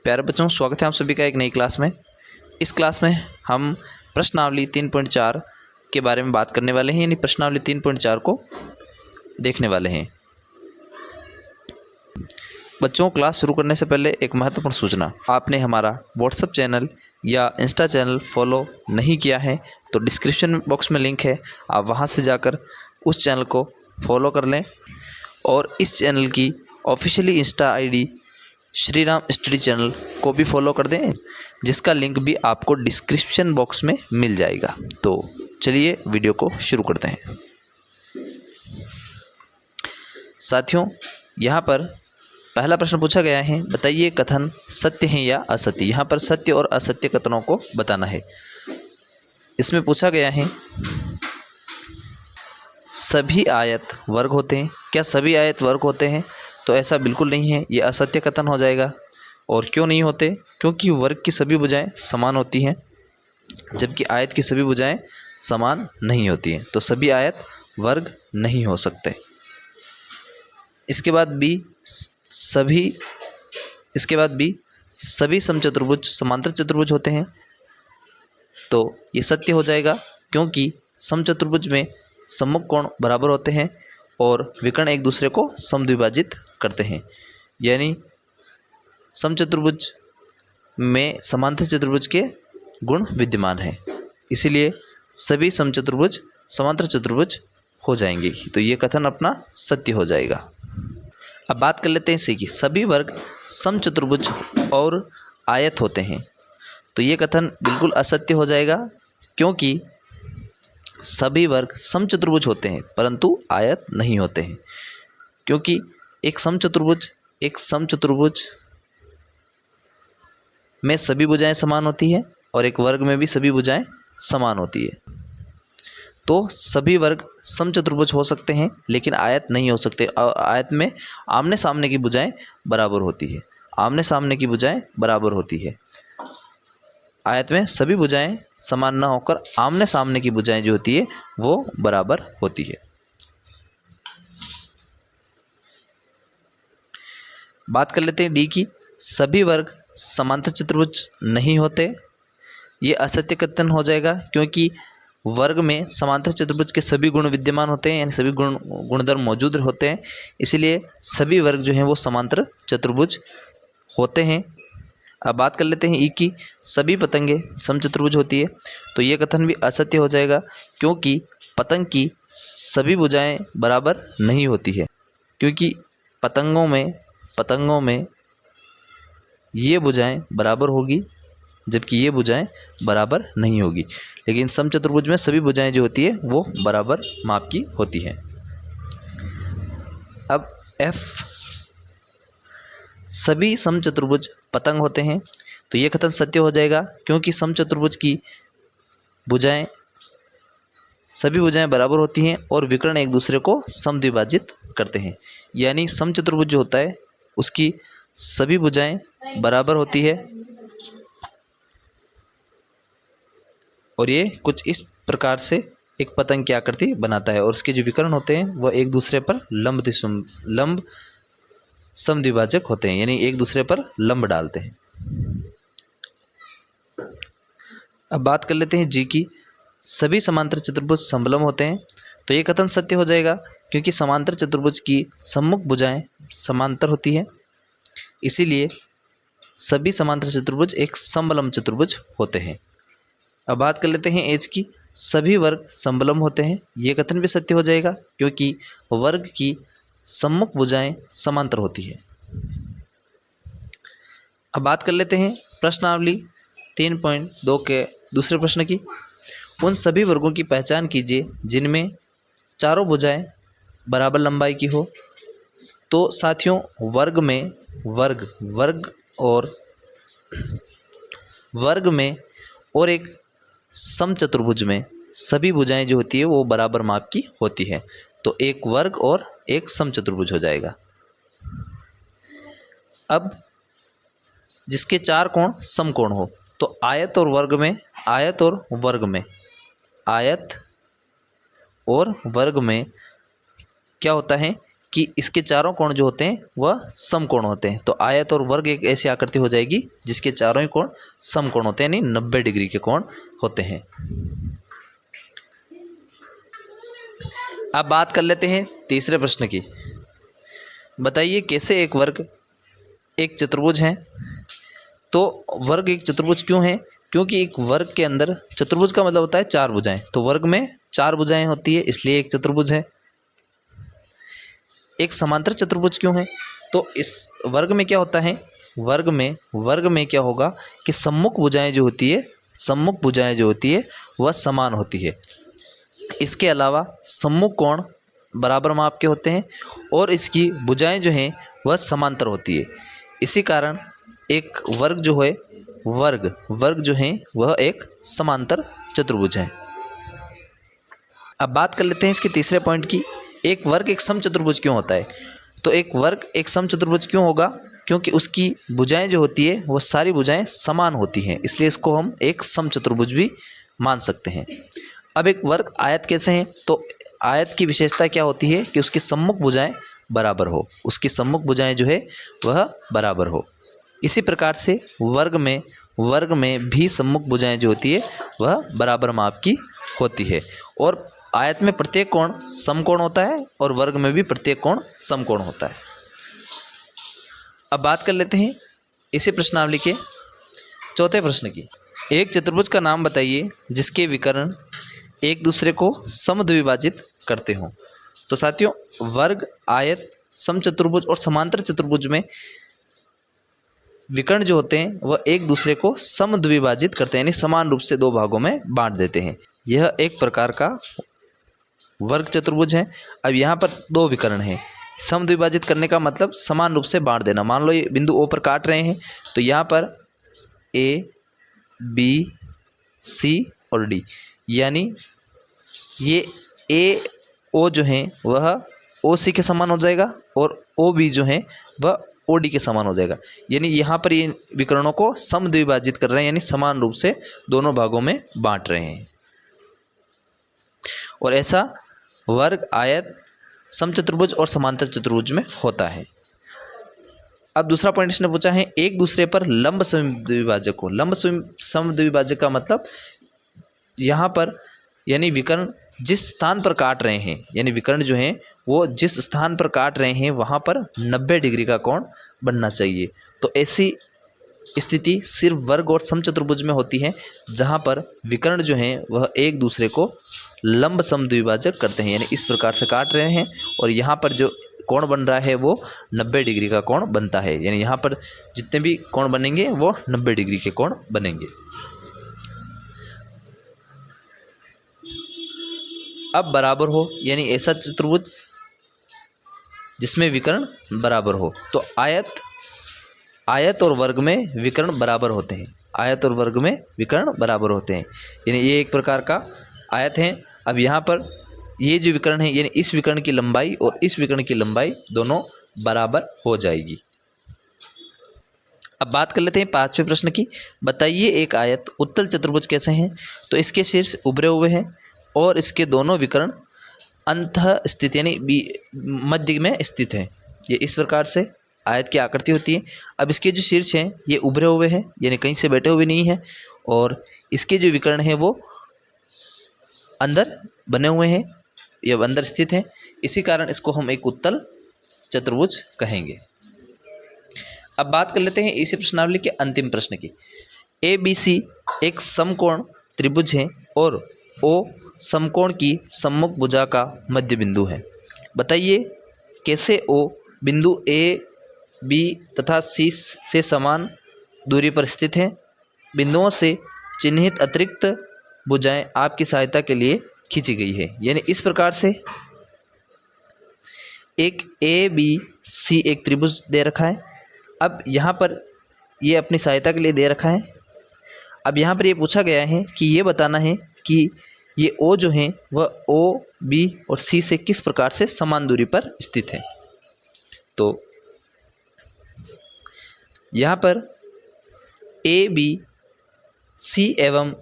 प्यारे बच्चों, स्वागत है आप सभी का एक नई क्लास में। इस क्लास में हम प्रश्नावली 3.4 के बारे में बात करने वाले हैं, यानी प्रश्नावली 3.4 को देखने वाले हैं। बच्चों, क्लास शुरू करने से पहले एक महत्वपूर्ण सूचना, आपने हमारा व्हाट्सएप चैनल या इंस्टा चैनल फॉलो नहीं किया है तो डिस्क्रिप्शन बॉक्स में लिंक है, आप वहां से जाकर उस चैनल को फॉलो कर लें और इस चैनल की officially Insta ID Shri Ram study channel को भी फॉलो कर दें, जिसका लिंक भी आपको डिस्क्रिप्शन बॉक्स में मिल जाएगा। तो चलिए वीडियो को शुरू करते हैं। साथियों, यहाँ पर पहला प्रश्न पूछा गया है, बताइए कथन सत्य है या असत्य। यहाँ पर सत्य और असत्य कथनों को बताना है। इसमें पूछा गया है सभी आयत वर्ग होते हैं। क्या सभी आयत वर्ग होते हैं? तो ऐसा बिल्कुल नहीं है, ये असत्य कथन हो जाएगा। और क्यों नहीं होते? क्योंकि वर्ग की सभी भुजाएं समान होती हैं, जबकि आयत की सभी भुजाएं समान नहीं होती हैं, तो सभी आयत वर्ग नहीं हो सकते। इसके बाद भी सभी समचतुर्भुज समांतर चतुर्भुज होते हैं, तो ये सत्य हो जाएगा, क्योंकि समचतुर्भुज में सम्मुख कोण बराबर होते हैं और विकर्ण एक दूसरे को समद्विभाजित करते हैं। यानी समचतुर्भुज में समांतर चतुर्भुज के गुण विद्यमान हैं, इसीलिए सभी समचतुर्भुज समांतर चतुर्भुज हो जाएंगे। तो ये कथन अपना सत्य हो जाएगा। अब बात कर लेते हैं इसी की, सभी वर्ग समचतुर्भुज और आयत होते हैं। तो ये कथन बिल्कुल असत्य हो जाएगा, क्योंकि सभी वर्ग समचतुर्भुज होते हैं परंतु आयत नहीं होते हैं। क्योंकि एक समचतुर्भुज में सभी भुजाएं समान होती है और एक वर्ग में भी सभी भुजाएं समान होती है। तो सभी वर्ग समचतुर्भुज हो सकते हैं लेकिन आयत नहीं हो सकते। आयत में आमने सामने की भुजाएं बराबर होती है, आमने सामने की भुजाएं बराबर होती है। आयत में सभी भुजाएं समान न होकर आमने सामने की भुजाएं जो होती है वो बराबर होती है। बात कर लेते हैं डी की, सभी वर्ग समांतर चतुर्भुज नहीं होते। ये असत्य कथन हो जाएगा, क्योंकि वर्ग में समांतर चतुर्भुज के सभी गुण विद्यमान होते हैं, यानी सभी गुणधर्म मौजूद होते हैं, इसलिए सभी वर्ग जो हैं वो समांतर चतुर्भुज होते हैं। अब बात कर लेते हैं ई की, सभी पतंगे समचतुर्भुज होती है। तो ये कथन भी असत्य हो जाएगा, क्योंकि पतंग की सभी भुजाएं बराबर नहीं होती है। क्योंकि पतंगों में ये भुजाएं बराबर होगी, जबकि ये भुजाएं बराबर नहीं होगी। लेकिन समचतुर्भुज में सभी भुजाएं जो होती है वो बराबर माप की होती हैं। अब एफ, सभी समचतुर्भुज पतंग होते हैं। तो ये कथन सत्य हो जाएगा, क्योंकि समचतुर्भुज की सभी भुजाएं बराबर होती हैं और विकर्ण एक दूसरे को समद्विभाजित करते हैं। यानी समचतुर्भुज जो होता है उसकी सभी भुजाएं बराबर होती है और ये कुछ इस प्रकार से एक पतंग की आकृति बनाता है और उसके जो विकर्ण होते हैं वह एक दूसरे पर लंब समद्विभाजक होते हैं, यानी एक दूसरे पर लंब डालते हैं। अब बात कर लेते हैं जी की, सभी समांतर चतुर्भुज समलंब होते हैं। तो ये कथन सत्य हो जाएगा, क्योंकि समांतर चतुर्भुज की सम्मुख भुजाएं समांतर होती हैं, इसीलिए सभी समांतर चतुर्भुज एक समलंब चतुर्भुज होते हैं। अब बात कर लेते हैं एच की, सभी वर्ग समलंब होते हैं। ये कथन भी सत्य हो जाएगा, क्योंकि वर्ग की सम्मुख भुजाएं समांतर होती है। अब बात कर लेते हैं प्रश्नावली 3.2 के दूसरे प्रश्न की, उन सभी वर्गों की पहचान कीजिए जिनमें चारों भुजाएं बराबर लंबाई की हो। तो साथियों, वर्ग में और एक समचतुर्भुज में सभी भुजाएं जो होती है वो बराबर माप की होती है। तो एक वर्ग और एक समचतुर्भुज हो जाएगा। अब जिसके चार कोण समकोण हो, तो आयत और वर्ग में क्या होता है कि इसके चारों कोण जो होते हैं वह समकोण होते हैं। तो आयत और वर्ग एक ऐसी आकृति हो जाएगी जिसके चारों ही कोण समकोण होते हैं, यानी 90 डिग्री के कोण होते हैं। अब बात कर लेते हैं तीसरे प्रश्न की। बताइए कैसे एक वर्ग एक चतुर्भुज है। तो वर्ग एक चतुर्भुज क्यों है? क्योंकि एक वर्ग के अंदर, चतुर्भुज का मतलब होता है 4 भुजाएं, तो वर्ग में 4 भुजाएं होती है, इसलिए एक चतुर्भुज है। एक समांतर चतुर्भुज क्यों है? तो इस वर्ग में क्या होता है, वर्ग में क्या होगा कि सम्मुख भुजाएं जो होती है वह समान होती है। इसके अलावा सम्मुख कोण बराबर माप के होते हैं और इसकी भुजाएं जो हैं वह समांतर होती है। इसी कारण एक वर्ग जो है वह एक समांतर चतुर्भुज है। अब बात कर लेते हैं इसके तीसरे पॉइंट की। एक वर्ग एक समचतुर्भुज क्यों होता है? तो एक वर्ग एक समचतुर्भुज क्यों होगा? क्योंकि उसकी भुजाएं जो होती है वह सारी भुजाएं समान होती हैं, इसलिए इसको हम एक समचतुर्भुज भी मान सकते हैं। अब एक वर्ग आयत कैसे हैं? तो आयत की विशेषता क्या होती है कि उसकी सम्मुख भुजाएं बराबर हो, उसकी सम्मुख भुजाएं जो है वह बराबर हो। इसी प्रकार से वर्ग में भी सम्मुख भुजाएं जो होती है वह बराबर माप की होती है। और आयत में प्रत्येक कोण समकोण होता है और वर्ग में भी प्रत्येक कोण समकोण होता है। अब बात कर लेते हैं इसी प्रश्नावली के चौथे प्रश्न की। एक चतुर्भुज का नाम बताइए जिसके विकर्ण एक दूसरे को समद्विभाजित करते हों। तो साथियों, वर्ग, आयत, समचतुर्भुज और समांतर चतुर्भुज में विकर्ण जो होते हैं वह एक दूसरे को समद्विभाजित करते हैं, यानी समान रूप से 2 भागों में बांट देते हैं। यह एक प्रकार का वर्ग चतुर्भुज है। अब यहाँ पर 2 विकर्ण हैं। समद्विभाजित करने का मतलब समान रूप से बांट देना। मान लो ये बिंदु O पर काट रहे हैं, तो यहाँ पर A, B, C और D, यानी ये A O जो है वह OC के समान हो जाएगा और OB जो है वह OD के समान हो जाएगा। यानी यहाँ पर ये विकर्णों को समद्विभाजित कर रहे हैं, यानी समान रूप से दोनों भागों में बांट रहे हैं। और ऐसा वर्ग, आयत, समचतुर्भुज और समांतर चतुर्भुज में होता है। अब दूसरा पॉइंट इसने पूछा है एक दूसरे पर लंब समद्विभाजक हो। लंब समद्विभाजक का मतलब यहाँ पर यानी विकर्ण जिस स्थान पर काट रहे हैं, यानी विकर्ण जो हैं वो जिस स्थान पर काट रहे हैं वहाँ पर 90 डिग्री का कोण बनना चाहिए। तो ऐसी स्थिति सिर्फ वर्ग और समचतुर्भुज में होती है जहाँ पर विकर्ण जो हैं वह एक दूसरे को लंब समद्विभाजक करते हैं, यानी इस प्रकार से काट रहे हैं और यहाँ पर जो कोण बन रहा है वो 90 डिग्री का कोण बनता है। यानी यहाँ पर जितने भी कोण बनेंगे वो 90 डिग्री के कोण बनेंगे। अब बराबर हो, यानी ऐसा चतुर्भुज जिसमें विकर्ण बराबर हो। तो आयत और वर्ग में विकर्ण बराबर होते हैं। आयत और वर्ग में विकर्ण बराबर होते हैं, यानी ये एक प्रकार का आयत है। अब यहाँ पर ये जो विकर्ण है, यानी इस विकर्ण की लंबाई और इस विकर्ण की लंबाई दोनों बराबर हो जाएगी। अब बात कर लेते हैं 5वें प्रश्न की। बताइए एक आयत उत्तल चतुर्भुज कैसे हैं? तो इसके शीर्ष उभरे हुए हैं और इसके दोनों विकर्ण अंतः स्थित यानी मध्य में स्थित हैं। ये इस प्रकार से आयत की आकृति होती है। अब इसके जो शीर्ष हैं ये उभरे हुए हैं, यानी कहीं से बैठे हुए नहीं हैं, और इसके जो विकर्ण हैं वो अंदर बने हुए हैं या अंदर स्थित हैं। इसी कारण इसको हम एक उत्तल चतुर्भुज कहेंगे। अब बात कर लेते हैं इसी प्रश्नावली के अंतिम प्रश्न की। ABC एक समकोण त्रिभुज है और O समकोण की सम्मुख भुजा का मध्य बिंदु है। बताइए कैसे O बिंदु A, B तथा C से समान दूरी पर स्थित है। बिंदुओं से चिन्हित अतिरिक्त भुजाएं आपकी सहायता के लिए खींची गई है। यानी इस प्रकार से एक ABC एक त्रिभुज दे रखा है। अब यहाँ पर ये अपनी सहायता के लिए दे रखा है। अब यहाँ पर ये पूछा गया है कि ये बताना है कि ये O जो है वह O, B और C से किस प्रकार से समान दूरी पर स्थित है। तो यहाँ पर AB, C एवं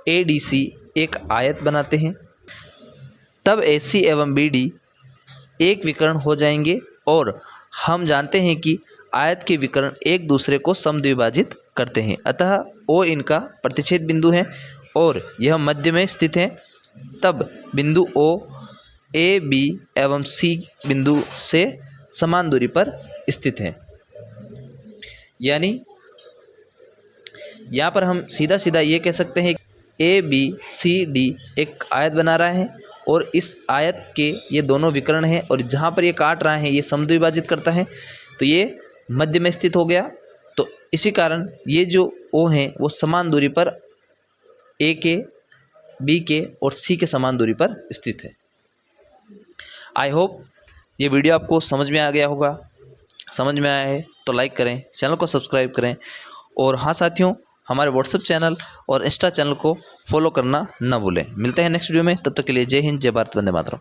ADC एक आयत बनाते हैं, तब AC एवं BD एक विकर्ण हो जाएंगे और हम जानते हैं कि आयत के विकर्ण एक दूसरे को समद्विभाजित करते हैं। अतः O इनका प्रतिच्छेद बिंदु है और यह मध्य में स्थित है। तब बिंदु O A, B एवं C बिंदु से समान दूरी पर स्थित है। यानी यहाँ पर हम सीधा सीधा ये कह सकते हैं ABCD एक आयत बना रहा है और इस आयत के ये दोनों विकर्ण हैं और जहाँ पर ये काट रहा है ये समद्विभाजित करता है, तो ये मध्य में स्थित हो गया। तो इसी कारण ये जो O हैं वो समान दूरी पर A के, B के और C के समान दूरी पर स्थित है। आई होप ये वीडियो आपको समझ में आ गया होगा। समझ में आया है तो लाइक करें, चैनल को सब्सक्राइब करें और हाँ साथियों, हमारे व्हाट्सएप चैनल और इंस्टा चैनल को फॉलो करना न भूलें। मिलते हैं नेक्स्ट वीडियो में, तब तक के लिए जय हिंद, जय भारत, वंदे मातरम।